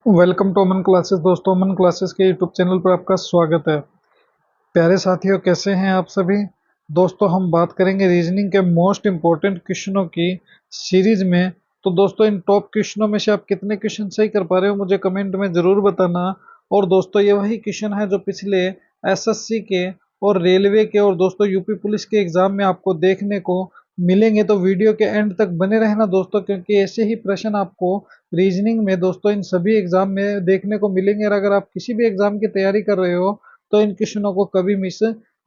Welcome to Aman classes. दोस्तों, Aman classes के YouTube channel पर आपका स्वागत है। प्यारे साथियों, कैसे हैं आप सभी। दोस्तों, हम बात करेंगे रीजनिंग के मोस्ट इंपॉर्टेंट क्वेश्चनों की सीरीज में। तो दोस्तों, इन टॉप क्वेश्चनों में से आप कितने क्वेश्चन सही कर पा रहे हो मुझे कमेंट में जरूर बताना। और दोस्तों, ये वही क्वेश्चन है जो पिछले एसएससी के और रेलवे के और दोस्तों यूपी पुलिस के एग्जाम में आपको देखने को मिलेंगे। तो वीडियो के एंड तक बने रहना दोस्तों, क्योंकि ऐसे ही प्रश्न आपको रीजनिंग में दोस्तों इन सभी एग्जाम में देखने को मिलेंगे। और अगर आप किसी भी एग्जाम की तैयारी कर रहे हो तो इन क्वेश्चनों को कभी मिस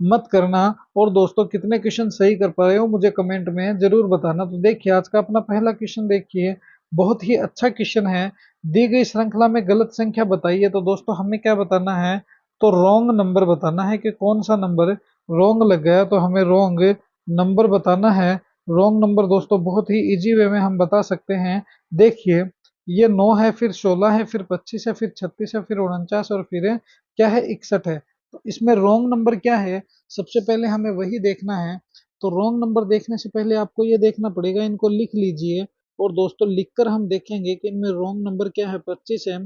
मत करना। और दोस्तों, कितने क्वेश्चन सही कर पा रहे हो मुझे कमेंट में जरूर बताना। तो देखिए, आज का अपना पहला क्वेश्चन देखिए, बहुत ही अच्छा क्वेश्चन है। दी गई श्रृंखला में गलत संख्या बताइए। तो दोस्तों, हमें क्या बताना है, तो रॉन्ग नंबर बताना है कि कौन सा नंबर रॉन्ग लग गया। तो हमें रॉन्ग नंबर बताना है। रॉन्ग नंबर दोस्तों बहुत ही इजी वे में हम बता सकते हैं। देखिए, ये 9 है, फिर 16 है, फिर 25 है, फिर 36 है, फिर 49 और फिर क्या है 61 है। तो इसमें रॉन्ग नंबर क्या है, सबसे पहले हमें वही देखना है। तो रॉन्ग नंबर देखने से पहले आपको ये देखना पड़ेगा, इनको लिख लीजिए। और दोस्तों, लिखकर हम देखेंगे कि इनमें रॉन्ग नंबर क्या है। 25 है,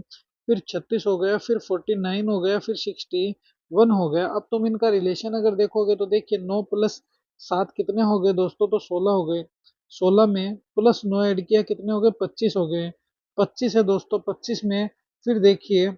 फिर 36 हो गया, फिर 49 हो गया, फिर 61 हो गया। अब तुम इनका रिलेशन अगर देखोगे तो देखिए, 9 प्लस 7 कितने हो गए दोस्तों, तो 16 हो गए। 16 में प्लस 9 ऐड किया, कितने हो गए, 25 हो गए। 25 है दोस्तों, 25 में फिर देखिए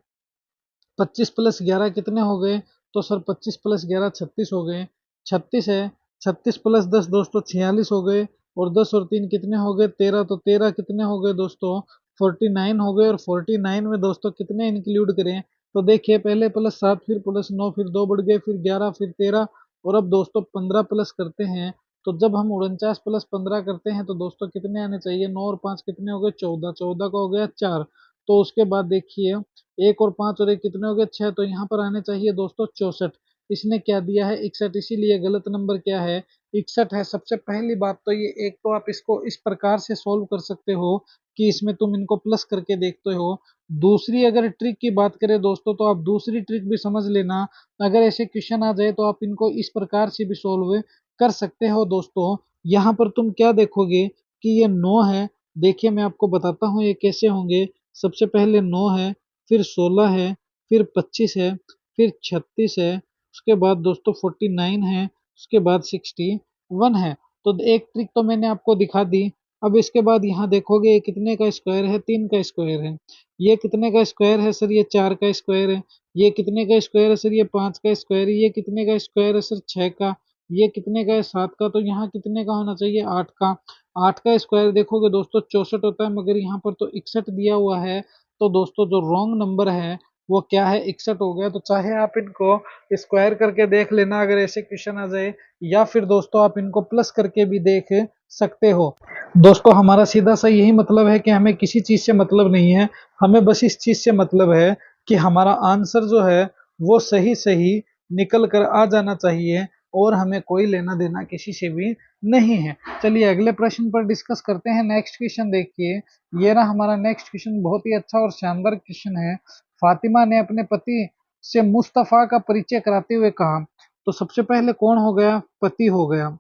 25 प्लस 11 कितने हो गए, तो सर 25 प्लस 11 36 हो गए। 36 है, 36 प्लस 10 दोस्तों 46 हो गए। और 10 और 3 कितने हो गए, 13। तो 13 कितने हो गए दोस्तों, 49 हो गए। और 49 में दोस्तों कितने इंक्लूड करें, तो देखिए पहले प्लस 7, फिर प्लस 9, फिर 2 बढ़ गए, फिर 11, फिर 13। और अब दोस्तों 15 प्लस करते हैं। तो जब हम 49 प्लस 15 करते हैं तो दोस्तों कितने आने चाहिए, 9 और 5 कितने हो गए, 14। 14 का हो गया 4। तो उसके बाद देखिए, एक और 5 और एक कितने हो गए, 6। तो यहाँ पर आने चाहिए दोस्तों 64। इसने क्या दिया है, 61, इसीलिए गलत नंबर क्या है, 61 है। सबसे पहली बात तो ये, एक तो आप इसको इस प्रकार से सोल्व कर सकते हो कि इसमें तुम इनको प्लस करके देखते हो। दूसरी अगर ट्रिक की बात करें दोस्तों, तो आप दूसरी ट्रिक भी समझ लेना। अगर ऐसे क्वेश्चन आ जाए तो आप इनको इस प्रकार से भी सोल्व कर सकते हो दोस्तों। यहाँ पर तुम क्या देखोगे कि ये 9 है। देखिए, मैं आपको बताता हूँ ये कैसे होंगे। सबसे पहले 9 है, फिर 16 है, फिर 25 है, फिर 36 है, उसके बाद दोस्तों 49 है, उसके बाद 61 है। तो एक ट्रिक तो मैंने आपको दिखा दी। अब इसके बाद यहाँ देखोगे ये कितने का स्क्वायर है, 3 का स्क्वायर है। ये कितने का स्क्वायर है सर, ये 4 का स्क्वायर है। ये कितने का स्क्वायर है सर, ये 5 का स्क्वायर है। ये कितने का स्क्वायर है सर, 6 का। ये कितने का है, 7 का। तो यहाँ कितने का होना चाहिए, 8 का। 8 का स्क्वायर देखोगे दोस्तों 64 होता है, मगर यहाँ पर तो 61 दिया हुआ है। तो दोस्तों, जो रॉन्ग नंबर है वो क्या है, 61 हो गया। तो चाहे आप इनको स्क्वायर करके देख लेना अगर ऐसे क्वेश्चन आ जाए, या फिर दोस्तों आप इनको प्लस करके भी देख सकते हो। दोस्तों, हमारा सीधा सा यही मतलब है कि हमें किसी चीज से मतलब नहीं है। हमें बस इस चीज से मतलब है कि हमारा आंसर जो है वो सही सही निकल कर आ जाना चाहिए। और हमें कोई लेना देना किसी से भी नहीं है। चलिए अगले प्रश्न पर डिस्कस करते हैं। नेक्स्ट क्वेश्चन देखिए, ये रहा हमारा नेक्स्ट क्वेश्चन। बहुत ही अच्छा और शानदार क्वेश्चन है। फातिमा ने अपने पति से मुस्तफा का परिचय कराते हुए कहा। तो सबसे पहले कौन हो गया, पति हो गया।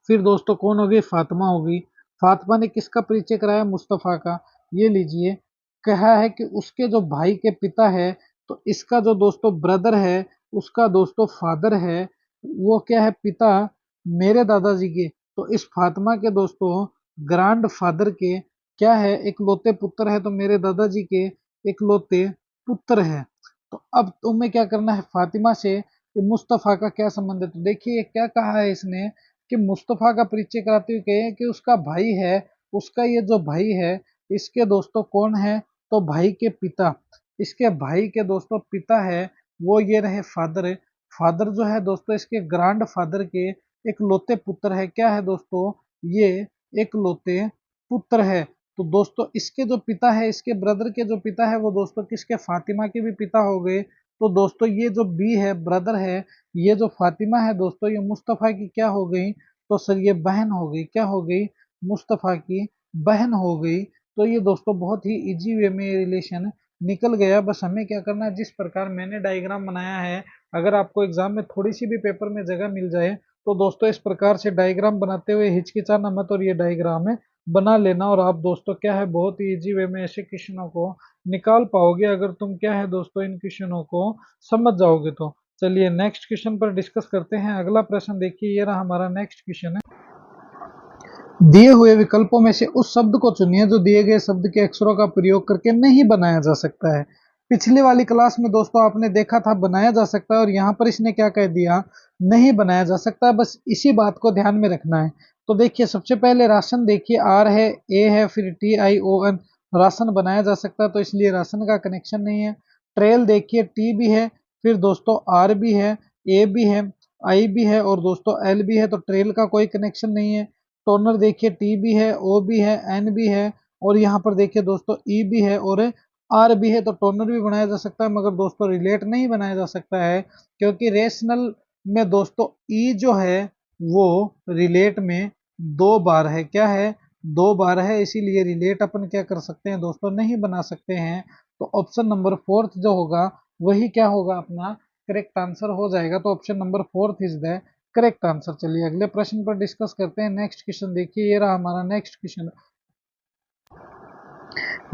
फिर दोस्तों कौन होगी, फातिमा होगी। फातिमा ने किसका परिचय कराया, मुस्तफा का। ये लीजिए, कहा है कि उसके जो भाई के पिता है, तो इसका जो दोस्तों ब्रदर है, उसका दोस्तों फादर है, वो क्या है, पिता मेरे दादाजी के। तो इस फातिमा के दोस्तों ग्रैंड फादर के क्या है, इकलौते पुत्र है। तो मेरे दादाजी के इकलौते पुत्र है। तो अब तुम्हें क्या करना है, फातिमा से कि मुस्तफा का क्या संबंध है। तो देखिए क्या कहा है इसने, कि मुस्तफा का परिचय कराते हुए कहे कि उसका भाई है, उसका ये जो भाई है, इसके दोस्तों कौन है, तो भाई के पिता। इसके भाई के दोस्तों पिता है, वो ये रहे फादर। फादर जो है दोस्तों इसके ग्रैंड फादर के एक लौते पुत्र है। क्या है दोस्तों, ये एक लौते पुत्र है। तो दोस्तों इसके जो पिता है, इसके ब्रदर के जो पिता है, वो दोस्तों किसके, फातिमा के भी पिता हो गए। तो दोस्तों ये जो बी है, ब्रदर है, ये जो फातिमा है दोस्तों, ये मुस्तफा की क्या हो गई, तो सर ये बहन हो गई। क्या हो गई, मुस्तफा की बहन हो गई। तो ये दोस्तों बहुत ही इजी वे में रिलेशन निकल गया। बस हमें क्या करना है, जिस प्रकार मैंने डायग्राम बनाया है, अगर आपको एग्जाम में थोड़ी सी भी पेपर में जगह मिल जाए तो दोस्तों इस प्रकार से डायग्राम बनाते हुए हिचकिचाना मत, और ये डायग्राम बना लेना। और आप दोस्तों क्या है, बहुत ही इजी वे में ऐसे क्वेश्चनों को निकाल पाओगे अगर तुम क्या है दोस्तों इन क्वेश्चनों को समझ जाओगे तो। चलिए नेक्स्ट क्वेश्चन पर डिस्कस करते हैं। अगला प्रश्न देखिए, ये रहा हमारा नेक्स्ट क्वेश्चन है। दिए हुए विकल्पों में से उस शब्द को चुनिए जो दिए गए शब्द के अक्षरों का प्रयोग करके नहीं बनाया जा सकता है। पिछली वाली क्लास में दोस्तों आपने देखा था बनाया जा सकता है, और यहाँ पर इसने क्या कह दिया, नहीं बनाया जा सकता। बस इसी बात को ध्यान में रखना है। तो देखिए सबसे पहले राशन देखिए, आर है, ए है, फिर TION, राशन बनाया जा सकता है, तो इसलिए राशन का कनेक्शन नहीं है। ट्रेल देखिए, टी भी है, फिर दोस्तों आर भी है, ए भी है, आई भी है, और दोस्तों एल भी है, तो ट्रेल का कोई कनेक्शन नहीं है। टोनर देखिए, टी भी है, ओ भी है, एन भी है, और यहाँ पर देखिए दोस्तों ई भी है और आर भी है, तो टोनर भी बनाया जा सकता है, मगर दोस्तों रिलेट नहीं बनाया जा सकता है, क्योंकि रेशनल में दोस्तों ई जो है वो रिलेट में 2 बार है। क्या है, 2 बार है, इसीलिए रिलेट अपन क्या कर सकते हैं दोस्तों, नहीं बना सकते हैं। तो ऑप्शन नंबर फोर्थ जो होगा वही क्या होगा, अपना करेक्ट आंसर हो जाएगा। तो option number fourth is the correct answer. चलिए अगले प्रश्न पर डिस्कस करते हैं। नेक्स्ट क्वेश्चन देखिए, ये रहा हमारा नेक्स्ट क्वेश्चन।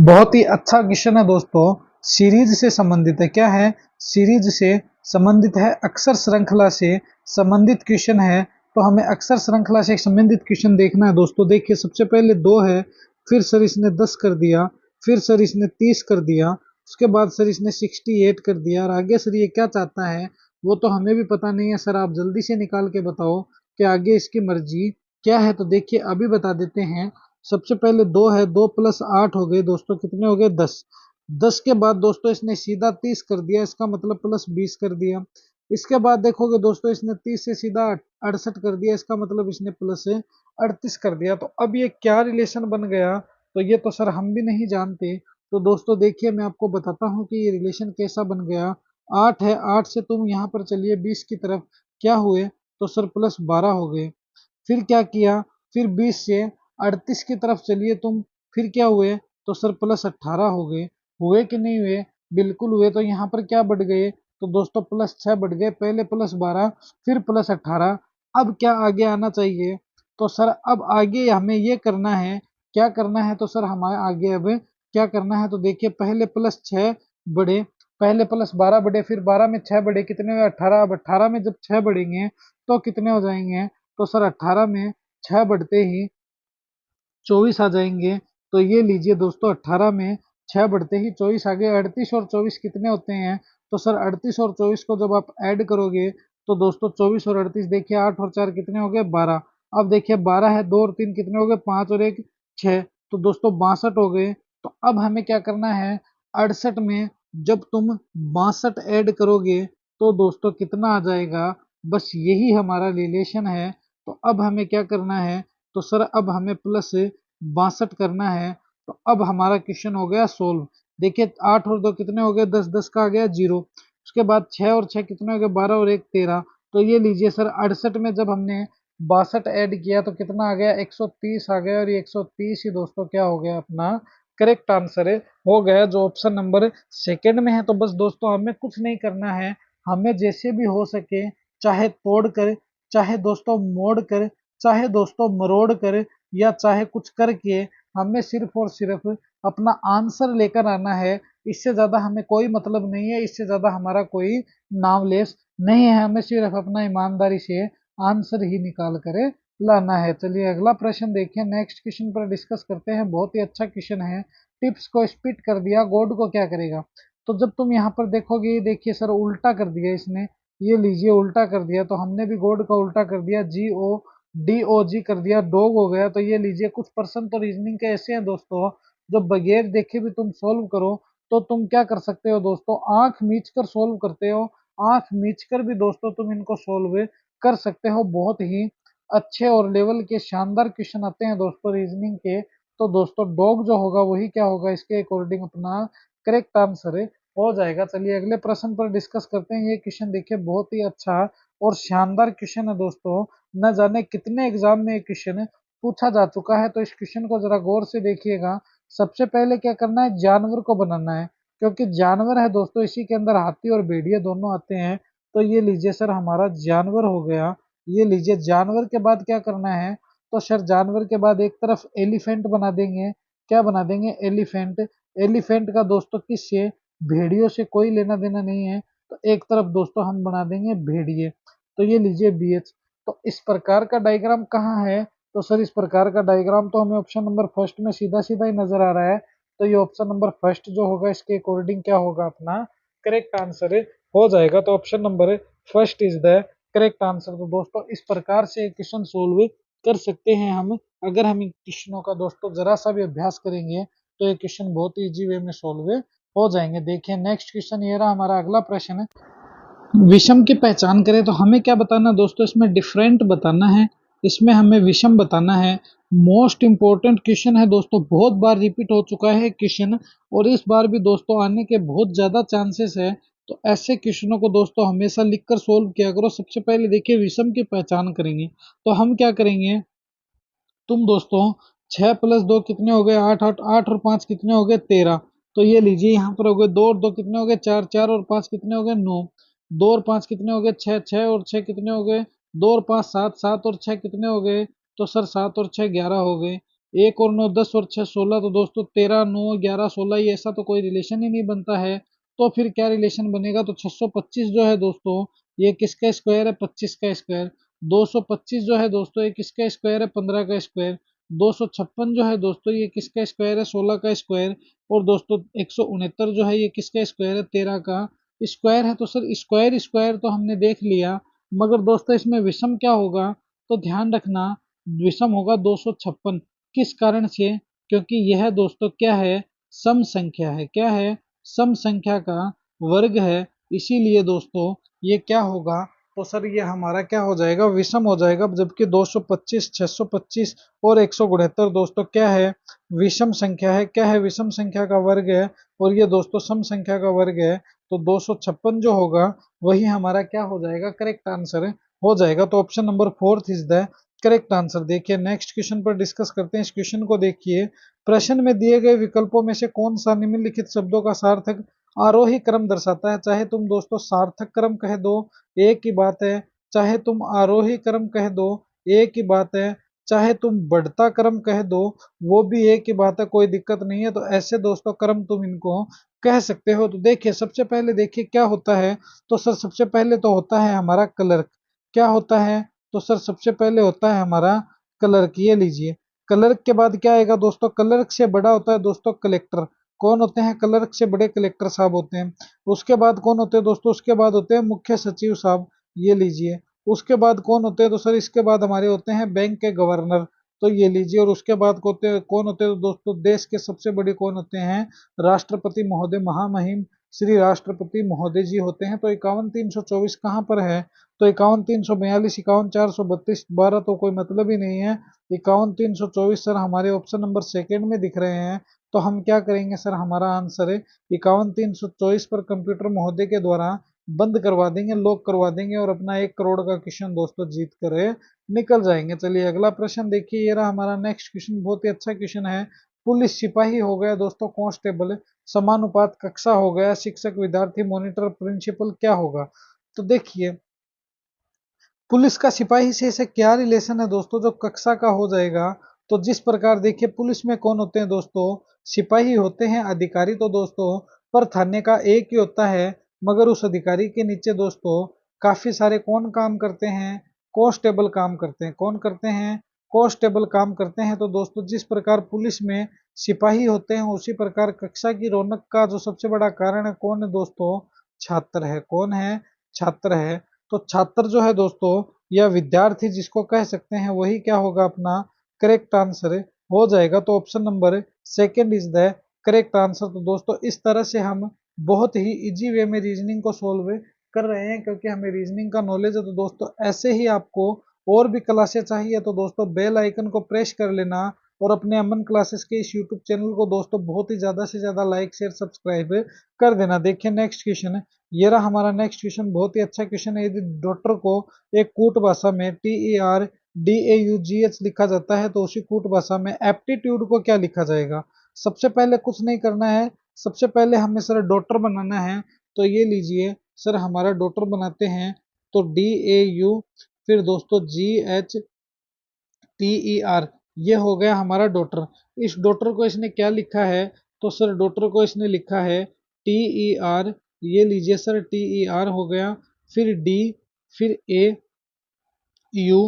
बहुत ही अच्छा क्वेश्चन है दोस्तों, सीरीज से संबंधित है। क्या है, सीरीज से संबंधित है, अक्षर श्रृंखला से संबंधित क्वेश्चन है। तो हमें अक्षर श्रृंखला से संबंधित क्वेश्चन देखना है दोस्तों। देखिए सबसे पहले 2 है, फिर सर इसने 10 कर दिया, फिर सर इसने 30 कर दिया, उसके बाद सर इसने 68 कर दिया, और आगे सर ये क्या चाहता है वो तो हमें भी पता नहीं है। सर आप जल्दी से निकाल के बताओ कि आगे इसकी मर्जी क्या है। तो देखिए अभी बता देते हैं। सबसे पहले 2 है, 2 + 8 हो गए दोस्तों, कितने हो गए, 10। 10 के बाद दोस्तों इसने सीधा 30 कर दिया, इसका मतलब +20 कर दिया। इसके बाद देखोगे दोस्तों इसने 30 से सीधा 68 कर दिया, इसका मतलब इसने +38 कर दिया। तो अब ये क्या रिलेशन बन गया, तो ये तो सर हम भी नहीं जानते। तो दोस्तों देखिए मैं आपको बताता हूँ कि ये रिलेशन कैसा बन गया। 8 है, 8 से तुम यहाँ पर चलिए 20 की तरफ, क्या हुए, तो सर +12 हो गए। फिर क्या किया, फिर 20 से 38 की तरफ चलिए तुम, फिर क्या हुए, तो सर +18 हो गए। हुए कि नहीं हुए, बिल्कुल हुए। तो यहाँ पर क्या बढ़ गए, तो दोस्तों +6 बढ़ गए, पहले +12 फिर +18। अब क्या आगे आना चाहिए, तो सर अब आगे हमें ये करना है, क्या करना है, तो सर हमारे आगे अब क्या करना है, तो देखिए पहले +6 बढ़े, पहले +12 बढ़े, फिर 12 में 6 बढ़े, कितने हुए, 18। अब 18 में जब 6 बढ़ेंगे तो कितने हो जाएंगे, तो सर 18 में 6 बढ़ते ही 24 आ जाएंगे। तो ये लीजिए दोस्तों 18 में 6 बढ़ते ही 24 आ गए। 38 और 24 कितने होते हैं, तो सर 38 और 24 को जब आप ऐड करोगे तो दोस्तों 24 और 38 देखिए 8 और 4 कितने हो गए, 12। अब देखिए 12 है, 2 और 3 कितने हो गए, 5 और 1 6, तो दोस्तों 62 हो गए। तो अब हमें क्या करना है, 68 में जब तुम 62 ऐड करोगे तो दोस्तों कितना आ जाएगा, बस यही हमारा रिलेशन है। तो अब हमें क्या करना है, तो सर अब हमें +62 करना है। तो अब हमारा क्वेश्चन हो गया सोल्व। देखिए 8 और 2 कितने हो गए, 10, 10 का आ गया 0। उसके बाद 6 और 6 कितने हो गए, 12 और 1 13। तो ये लीजिए सर 68 में जब हमने 62 ऐड किया तो कितना आ गया, 130 आ गया, और ये 130 ही दोस्तों क्या हो गया, अपना करेक्ट आंसर है, हो गया, जो ऑप्शन नंबर सेकंड में है। तो बस दोस्तों हमें कुछ नहीं करना है, हमें जैसे भी हो सके, चाहे तोड़ कर, चाहे दोस्तों मोड़ कर, चाहे दोस्तों मरोड़ कर, या चाहे कुछ करके, हमें सिर्फ और सिर्फ अपना आंसर लेकर आना है। इससे ज्यादा हमें कोई मतलब नहीं है, इससे ज्यादा हमारा कोई नाम लेस नहीं है। हमें सिर्फ अपना ईमानदारी से आंसर ही निकाल कर लाना है। चलिए अगला प्रश्न देखिए, नेक्स्ट क्वेश्चन पर डिस्कस करते हैं। बहुत ही अच्छा क्वेश्चन है। टिप्स को स्पिट कर दिया, गोड को क्या करेगा। तो जब तुम यहाँ पर देखोगे, ये देखिए सर उल्टा कर दिया इसने, ये लीजिए उल्टा कर दिया, तो हमने भी गोड का उल्टा कर दिया, DOG कर दिया, डॉग हो गया। तो ये लीजिए कुछ पर्सन तो रीजनिंग के ऐसे हैं दोस्तों, जो बगैर देखे भी तुम सोल्व करो तो तुम क्या कर सकते हो दोस्तों, आंख मीच कर सोल्व करते हो। आंख मीच कर भी दोस्तों तुम इनको सोल्व कर सकते हो। बहुत ही अच्छे और लेवल के शानदार क्वेश्चन आते हैं दोस्तों रीजनिंग के। तो दोस्तों डॉग जो होगा वही क्या होगा, इसके अकॉर्डिंग अपना करेक्ट आंसर हो जाएगा। चलिए अगले प्रश्न पर डिस्कस करते हैं। ये क्वेश्चन देखिए बहुत ही अच्छा और शानदार क्वेश्चन है दोस्तों। न जाने कितने एग्जाम में ये क्वेश्चन पूछा जा चुका है। तो इस क्वेश्चन को जरा गौर से देखिएगा। सबसे पहले क्या करना है, जानवर को बनाना है, क्योंकि जानवर है दोस्तों, इसी के अंदर हाथी और भेड़िया दोनों आते हैं। तो ये लीजिए सर हमारा जानवर हो गया। ये लीजिए जानवर के बाद क्या करना है, तो सर जानवर के बाद एक तरफ एलिफेंट बना देंगे। क्या बना देंगे, एलिफेंट। एलिफेंट का दोस्तों किससे, भेड़ियों से कोई लेना देना नहीं है, तो एक तरफ दोस्तों हम बना देंगे भेड़िए, तो ये लीजिए BH। तो इस प्रकार का डायग्राम कहाँ है, तो सर इस प्रकार का डायग्राम तो हमें ऑप्शन नंबर फर्स्ट में सीधा सीधा ही नजर आ रहा है, तो ये ऑप्शन नंबर फर्स्ट जो होगा इसके अकॉर्डिंग क्या होगा अपना करेक्ट आंसर हो जाएगा। तो option number first is the correct answer. तो दोस्तों इस प्रकार से क्वेश्चन सोल्व कर सकते हैं हम, अगर हम इन क्वेश्चनों का दोस्तों जरा सा भी अभ्यास करेंगे तो ये क्वेश्चन बहुत इजी वे में सोल्व हो जाएंगे। देखिए नेक्स्ट क्वेश्चन ये रहा हमारा अगला प्रश्न है, विषम की पहचान करें। तो हमें क्या बताना दोस्तों, इसमें डिफरेंट बताना है, इसमें हमें विषम बताना है। मोस्ट इंपॉर्टेंट क्वेश्चन है दोस्तों, बहुत बार रिपीट हो चुका है क्वेश्चन, और इस बार भी दोस्तों आने के बहुत ज्यादा चांसेस है। तो ऐसे क्वेश्चनों को दोस्तों हमेशा लिखकर सोल्व किया करो। सबसे पहले देखिए विषम की पहचान करेंगे, तो हम क्या करेंगे, तुम दोस्तों 6 + 2 कितने हो गए, 8, 8, 8 और 5 कितने हो गए, 13। तो ये लीजिए यहाँ पर हो गए 2 और 2 कितने हो गए, 4, 4 और 5 कितने हो गए, 9। 2 और 5 कितने हो गए, 6, 6 और 6 कितने हो गए, 2 और 5 7, 7 और 6 कितने हो गए, तो सर 7 और 6 11 हो गए। 1 और 9 10 और 6 16, तो दोस्तों 13 9 11 16, ये ऐसा तो कोई रिलेशन ही नहीं बनता है। तो फिर क्या रिलेशन बनेगा, तो 625 जो है दोस्तों ये किसका स्क्वायर है, 25 का स्क्वायर। 225 जो है दोस्तों ये किसका स्क्वायर है, 15 का स्क्वायर। 256 जो है दोस्तों ये किसका स्क्वायर है, 16 का स्क्वायर। और दोस्तों 169 जो है ये किसका स्क्वायर है, 13 का स्क्वायर है। तो सर स्क्वायर स्क्वायर तो हमने देख लिया, मगर दोस्तों इसमें विषम क्या होगा, तो ध्यान रखना विषम होगा 256। किस कारण से, क्योंकि यह दोस्तों क्या है, सम संख्या है, क्या है, सम संख्या का वर्ग है, इसीलिए दोस्तों ये क्या होगा, तो सर ये हमारा क्या हो जाएगा, विषम हो जाएगा। जबकि 225 625 और 169 दोस्तों क्या है, विषम संख्या है, क्या है, विषम संख्या का वर्ग है, और ये दोस्तों सम संख्या का वर्ग है। तो 256 जो होगा वही हमारा क्या हो जाएगा, करेक्ट आंसर हो जाएगा। तो option number fourth is the correct answer. देखिए नेक्स्ट क्वेश्चन पर डिस्कस करते हैं। इस क्वेश्चन को देखिए, प्रश्न में दिए गए विकल्पों में से कौन सा निम्नलिखित शब्दों का सार्थक आरोही क्रम दर्शाता है। चाहे तुम दोस्तों सार्थक क्रम कह दो एक ही बात है, चाहे तुम आरोही क्रम कह दो एक ही बात है, चाहे तुम बढ़ता क्रम कह दो वो भी एक ही बात है, कोई दिक्कत नहीं है। तो ऐसे दोस्तों क्रम तुम इनको कह सकते हो। तो देखिए सबसे पहले देखिए क्या होता है, तो सर सबसे पहले तो होता है हमारा क्लर्क। क्या होता है, तो सर सबसे पहले होता है हमारा क्लर्क, ये लीजिए। क्लर्क के बाद क्या आएगा दोस्तों, क्लर्क से बड़ा होता है दोस्तों कलेक्टर। कौन होते हैं, क्लर्क से बड़े कलेक्टर साहब होते हैं। उसके बाद कौन होते हैं दोस्तों, उसके बाद होते हैं मुख्य सचिव साहब, ये लीजिए। उसके बाद कौन होते हैं, तो सर इसके बाद हमारे होते हैं बैंक के गवर्नर, तो ये लीजिए। और उसके बाद कौन होते हैं तो दोस्तों देश के सबसे बड़े कौन होते हैं, राष्ट्रपति महोदय, महामहिम श्री राष्ट्रपति महोदय जी होते हैं। तो 51 324 कहाँ पर है, तो 51 342 51 432 12 तो कोई मतलब ही नहीं है। 51 324 सर हमारे ऑप्शन नंबर सेकेंड में दिख रहे हैं। तो हम क्या करेंगे सर, हमारा आंसर है 51 324 पर कंप्यूटर महोदय के द्वारा बंद करवा देंगे, लॉक करवा देंगे, और अपना 1 करोड़ का क्वेश्चन दोस्तों जीत कर निकल जाएंगे। चलिए अगला प्रश्न देखिए, ये रहा हमारा नेक्स्ट क्वेश्चन, बहुत ही अच्छा क्वेश्चन है। पुलिस सिपाही हो गया दोस्तों कांस्टेबल, समानुपात कक्षा हो गया शिक्षक विद्यार्थी मॉनिटर प्रिंसिपल, क्या होगा। तो देखिए पुलिस का सिपाही से ऐसे क्या रिलेशन है दोस्तों, जो कक्षा का हो जाएगा। तो जिस प्रकार देखिए पुलिस में कौन होते हैं दोस्तों, सिपाही होते हैं अधिकारी, तो दोस्तों पर थाने का एक ही होता है, मगर उस अधिकारी के नीचे दोस्तों काफी सारे कौन काम करते हैं, कांस्टेबल काम करते हैं। कौन करते हैं, कांस्टेबल काम करते हैं। तो दोस्तों जिस प्रकार पुलिस में सिपाही होते हैं, उसी प्रकार कक्षा की रौनक का जो सबसे बड़ा कारण है कौन है दोस्तों, छात्र है। कौन है, छात्र है। तो छात्र जो है दोस्तों या विद्यार्थी जिसको कह सकते हैं, वही क्या होगा अपना करेक्ट आंसर हो जाएगा। तो option number second is the correct answer. तो दोस्तों इस तरह से हम बहुत ही इजी वे में रीजनिंग को सोल्व कर रहे हैं, क्योंकि हमें रीजनिंग का नॉलेज है। तो दोस्तों ऐसे ही आपको और भी क्लासेस चाहिए तो दोस्तों बेल आइकन को प्रेस कर लेना, और अपने अमन क्लासेस के इस यूट्यूब चैनल को दोस्तों बहुत ही ज्यादा से ज्यादा लाइक शेयर सब्सक्राइब कर देना। देखिए नेक्स्ट क्वेश्चन ये रहा हमारा नेक्स्ट क्वेश्चन, बहुत ही अच्छा क्वेश्चन है। यदि डॉक्टर को एक कूट भाषा में TERDAUGH लिखा जाता है, तो उसी कूट भाषा में एप्टीट्यूड को क्या लिखा जाएगा। सबसे पहले कुछ नहीं करना है, सबसे पहले हमें सर डॉक्टर बनाना है। तो ये लीजिए सर हमारा डॉक्टर बनाते हैं, तो DAU फिर दोस्तों GHTER, ये हो गया हमारा डॉक्टर। इस डॉक्टर को इसने क्या लिखा है, तो सर डॉटर को इसने लिखा है टी ई आर, ये लीजिए सर टी ई आर हो गया, फिर डी, फिर ए यू,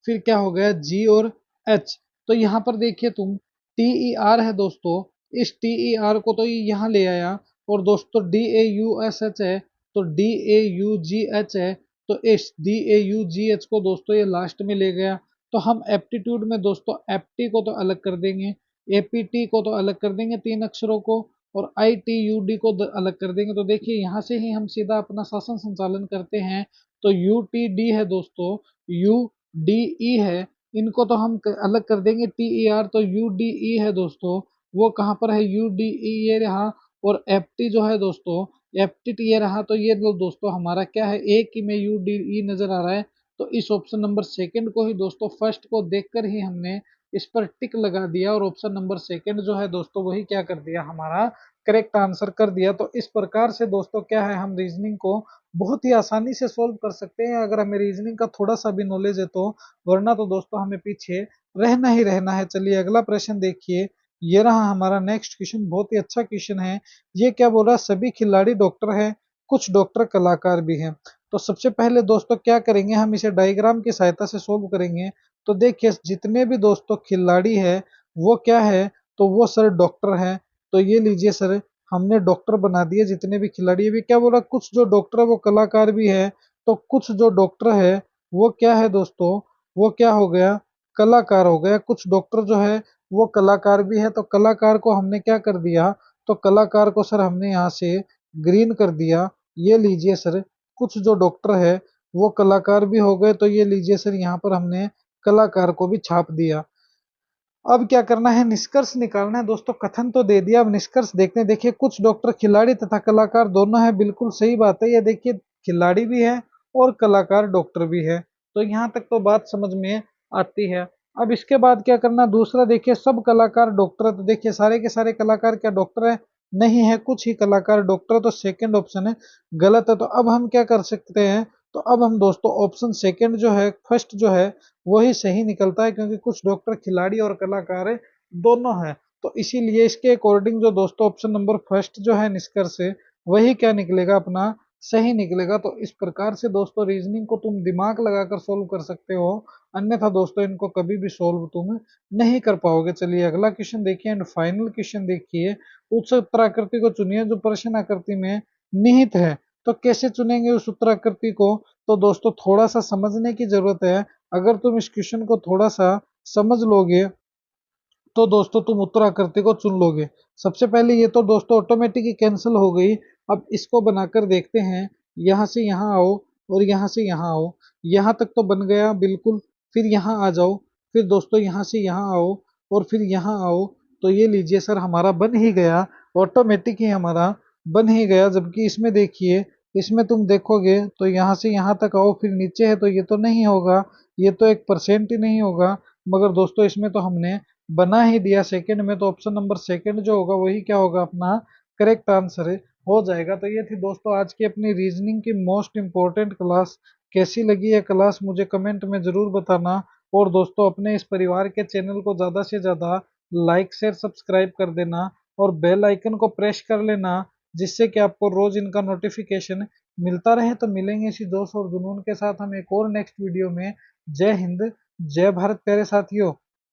फिर क्या हो गया जी और एच। तो यहाँ पर देखिए तुम टी ई आर है दोस्तों, इस टी ई आर को तो ये यहाँ ले आया, और दोस्तों D A U S H है, तो D A you ji H है, तो इस D A you ji H को दोस्तों ये लास्ट में ले गया। तो हम एप्टीट्यूड में दोस्तों एप्टी को तो अलग कर देंगे, एपीटी को तो अलग कर देंगे तीन अक्षरों को, और आई टी यू डी को अलग कर देंगे। तो देखिए यहाँ से ही हम सीधा अपना शासन संचालन करते हैं। तो यू टी डी है दोस्तों, यू डी ई है, इनको तो हम अलग कर देंगे टी ई आर, तो यू डी ई है दोस्तों, वो कहाँ पर है यू डी ई ये रहा, और एफ टी जो है दोस्तों एफ टी ये रहा। तो ये दोस्तों हमारा क्या है, एक ही में यू डी ई नजर आ रहा है। तो इस ऑप्शन नंबर सेकंड को ही दोस्तों फर्स्ट को देखकर ही हमने इस पर टिक लगा दिया, और ऑप्शन नंबर सेकंड जो है दोस्तों वही क्या कर दिया, हमारा करेक्ट आंसर कर दिया। तो इस प्रकार से दोस्तों क्या है, हम रीजनिंग को बहुत ही आसानी से सोल्व कर सकते हैं अगर हमें रीजनिंग का थोड़ा सा भी नॉलेज है तो, वरना तो दोस्तों हमें पीछे रहना ही रहना है। चलिए अगला प्रश्न देखिए, ये रहा हमारा नेक्स्ट क्वेश्चन, बहुत ही अच्छा क्वेश्चन है। ये क्या बोल रहा है, सभी खिलाड़ी डॉक्टर है, कुछ डॉक्टर कलाकार भी हैं। तो सबसे पहले दोस्तों क्या करेंगे, हम इसे डायग्राम की सहायता से सोल्व करेंगे। तो देखिए जितने भी दोस्तों खिलाड़ी है वो क्या है, तो वो सर डॉक्टर है। तो ये लीजिए सर, हमने डॉक्टर बना दिए जितने भी खिलाड़ी है। भी क्या बोला, कुछ जो डॉक्टर है वो कलाकार भी है, तो कुछ जो डॉक्टर है वो क्या है दोस्तों, वो क्या हो गया, कलाकार हो गया। कुछ डॉक्टर जो है वो कलाकार भी है, तो कलाकार को हमने क्या कर दिया, तो कलाकार को सर हमने यहाँ से ग्रीन कर दिया। ये लीजिए सर, कुछ जो डॉक्टर है वो कलाकार भी हो गए, तो ये लीजिए सर यहाँ पर हमने कलाकार को भी छाप दिया। अब क्या करना है, निष्कर्ष निकालना है दोस्तों। कथन तो दे दिया, अब निष्कर्ष देखते हैं। देखिए कुछ डॉक्टर खिलाड़ी तथा कलाकार दोनों है, बिल्कुल सही बात है। ये देखिए खिलाड़ी भी है और कलाकार डॉक्टर भी है, तो यहाँ तक तो बात समझ में आती है। अब इसके बाद क्या करना, दूसरा देखिए सब कलाकार डॉक्टर है, तो देखिए सारे के सारे कलाकार क्या डॉक्टर है, नहीं है, कुछ ही कलाकार डॉक्टर है, तो सेकंड ऑप्शन है गलत है। तो अब हम क्या कर सकते हैं, तो अब हम दोस्तों ऑप्शन सेकंड जो है, फर्स्ट जो है वही सही निकलता है, क्योंकि कुछ डॉक्टर खिलाड़ी और कलाकार दोनों हैं। तो इसीलिए इसके अकॉर्डिंग जो दोस्तों ऑप्शन नंबर फर्स्ट जो है निष्कर्ष से, वही क्या निकलेगा, अपना सही निकलेगा। तो इस प्रकार से दोस्तों रीजनिंग को तुम दिमाग लगाकर सोल्व कर सकते हो, अन्यथा दोस्तों इनको कभी भी सोल्व तुम नहीं कर पाओगे। चलिए अगला क्वेश्चन देखिए एंड फाइनल क्वेश्चन देखिए। उस उत्तराकृति को चुनिए जो प्रश्न आकृति में निहित है। तो कैसे चुनेंगे उस उत्तराकृति को, तो दोस्तों थोड़ा सा समझने की जरूरत है। अगर तुम इस क्वेश्चन को थोड़ा सा समझ लोगे तो दोस्तों तुम उत्तराकृति को चुन लोगे। सबसे पहले ये तो दोस्तों ऑटोमेटिक ही कैंसिल हो गई। अब इसको बनाकर देखते हैं, यहाँ से यहाँ आओ और यहाँ से यहाँ आओ, यहाँ तक तो बन गया बिल्कुल। फिर यहाँ आ जाओ, फिर दोस्तों यहाँ से यहाँ आओ और फिर यहाँ आओ, तो ये लीजिए सर हमारा बन ही गया, ऑटोमेटिक ही हमारा बन ही गया। जबकि इसमें देखिए, इसमें तुम देखोगे तो यहाँ से यहाँ तक आओ फिर नीचे है, तो ये तो नहीं होगा, ये तो 1% ही नहीं होगा। मगर दोस्तों इसमें तो हमने बना ही दिया सेकंड में, तो ऑप्शन नंबर सेकंड जो होगा वही क्या होगा, अपना करेक्ट आंसर हो जाएगा। तो ये थी दोस्तों आज की अपनी रीजनिंग की मोस्ट इंपॉर्टेंट क्लास। कैसी लगी है क्लास मुझे कमेंट में जरूर बताना, और दोस्तों अपने इस परिवार के चैनल को ज़्यादा से ज़्यादा लाइक शेयर सब्सक्राइब कर देना, और बेल आइकन को प्रेस कर लेना, जिससे कि आपको रोज इनका नोटिफिकेशन मिलता रहे। तो मिलेंगे इसी जोश और जुनून के साथ हम एक और नेक्स्ट वीडियो में। जय हिंद, जय भारत प्यारे साथियों।